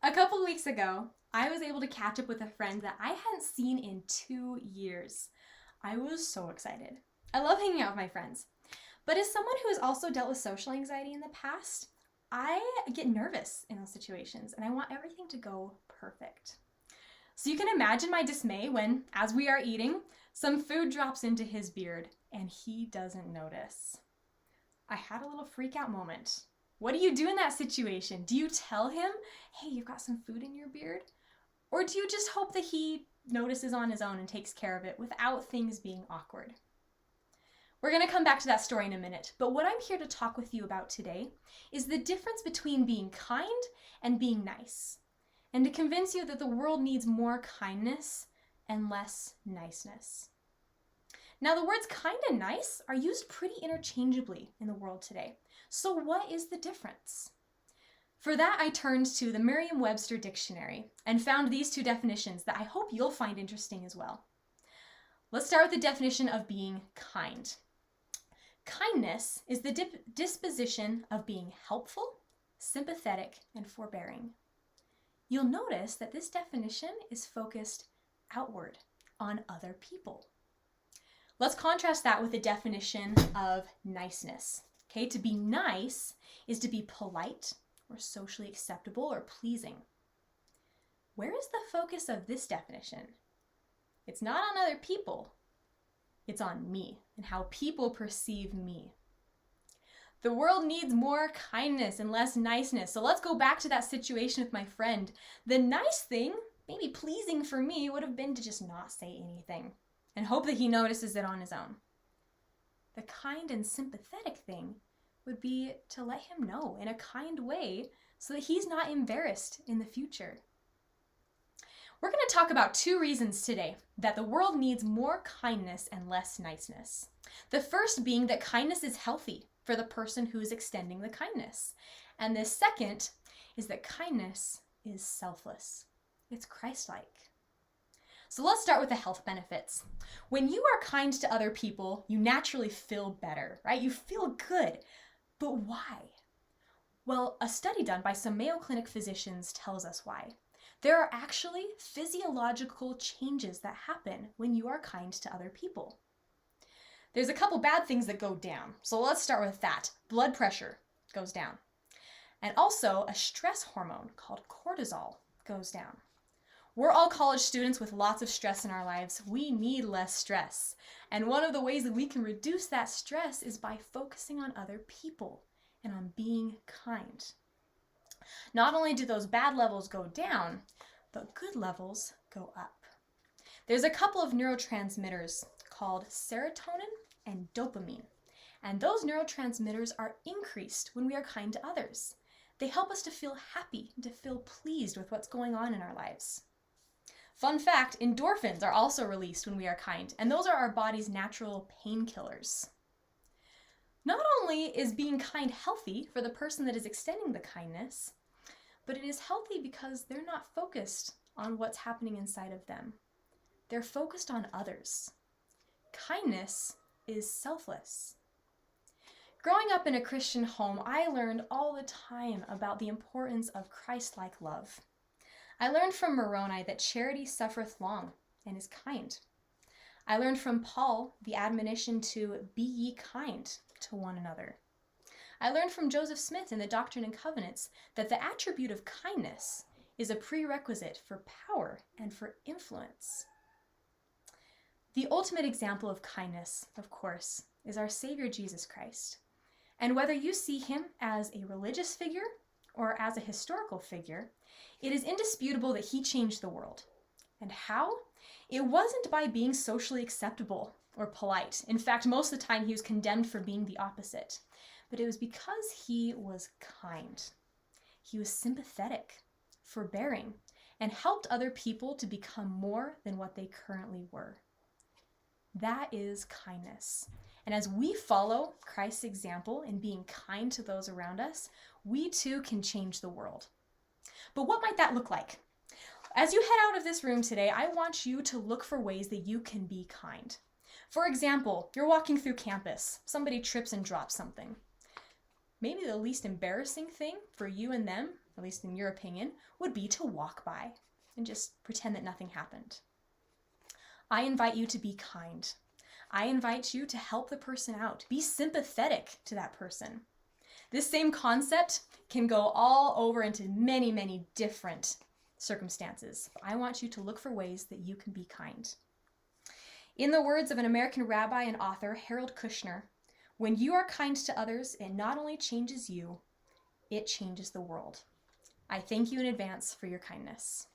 A couple weeks ago, I was able to catch up with a friend that I hadn't seen in 2 years. I was so excited. I love hanging out with my friends. But as someone who has also dealt with social anxiety in the past, I get nervous in those situations and I want everything to go perfect. So you can imagine my dismay when, as we are eating, some food drops into his beard and he doesn't notice. I had a little freak out moment. What do you do in that situation? Do you tell him, hey, you've got some food in your beard? Or do you just hope that he notices on his own and takes care of it without things being awkward? We're going to come back to that story in a minute, but what I'm here to talk with you about today is the difference between being kind and being nice, and to convince you that the world needs more kindness and less niceness. Now, the words kind and nice are used pretty interchangeably in the world today. So what is the difference? For that, I turned to the Merriam-Webster dictionary and found these two definitions that I hope you'll find interesting as well. Let's start with the definition of being kind. Kindness is the disposition of being helpful, sympathetic, and forbearing. You'll notice that this definition is focused outward on other people. Let's contrast that with the definition of niceness. Okay, to be nice is to be polite or socially acceptable or pleasing. Where is the focus of this definition? It's not on other people. It's on me and how people perceive me. The world needs more kindness and less niceness. So let's go back to that situation with my friend. The nice thing, maybe pleasing for me, would have been to just not say anything and hope that he notices it on his own. The kind and sympathetic thing would be to let him know in a kind way so that he's not embarrassed in the future. We're going to talk about two reasons today that the world needs more kindness and less niceness. The first being that kindness is healthy for the person who is extending the kindness. And the second is that kindness is selfless. It's Christ-like. So let's start with the health benefits. When you are kind to other people, you naturally feel better, right? You feel good. But why? Well, a study done by some Mayo Clinic physicians tells us why. There are actually physiological changes that happen when you are kind to other people. There's a couple bad things that go down. So let's start with that. Blood pressure goes down. And also a stress hormone called cortisol goes down. We're all college students with lots of stress in our lives. We need less stress. And one of the ways that we can reduce that stress is by focusing on other people and on being kind. Not only do those bad levels go down, but good levels go up. There's a couple of neurotransmitters called serotonin and dopamine. And those neurotransmitters are increased when we are kind to others. They help us to feel happy, to feel pleased with what's going on in our lives. Fun fact, endorphins are also released when we are kind, and those are our body's natural painkillers. Not only is being kind healthy for the person that is extending the kindness, but it is healthy because they're not focused on what's happening inside of them. They're focused on others. Kindness is selfless. Growing up in a Christian home, I learned all the time about the importance of Christ-like love. I learned from Moroni that charity suffereth long and is kind. I learned from Paul the admonition to be ye kind to one another. I learned from Joseph Smith in the Doctrine and Covenants that the attribute of kindness is a prerequisite for power and for influence. The ultimate example of kindness, of course, is our Savior Jesus Christ. And whether you see him as a religious figure or as a historical figure, it is indisputable that he changed the world. And how? It wasn't by being socially acceptable or polite. In fact, most of the time he was condemned for being the opposite. But it was because he was kind. He was sympathetic, forbearing, and helped other people to become more than what they currently were. That is kindness. And as we follow Christ's example in being kind to those around us, we too can change the world. But what might that look like? As you head out of this room today, I want you to look for ways that you can be kind. For example, you're walking through campus. Somebody trips and drops something. Maybe the least embarrassing thing for you and them at least in your opinion, would be to walk by and just pretend that nothing happened. I invite you to be kind. I invite you to help the person out. Be sympathetic to that person. This same concept can go all over into many, many different circumstances. I want you to look for ways that you can be kind. In the words of an American rabbi and author, Harold Kushner, when you are kind to others, it not only changes you, it changes the world. I thank you in advance for your kindness.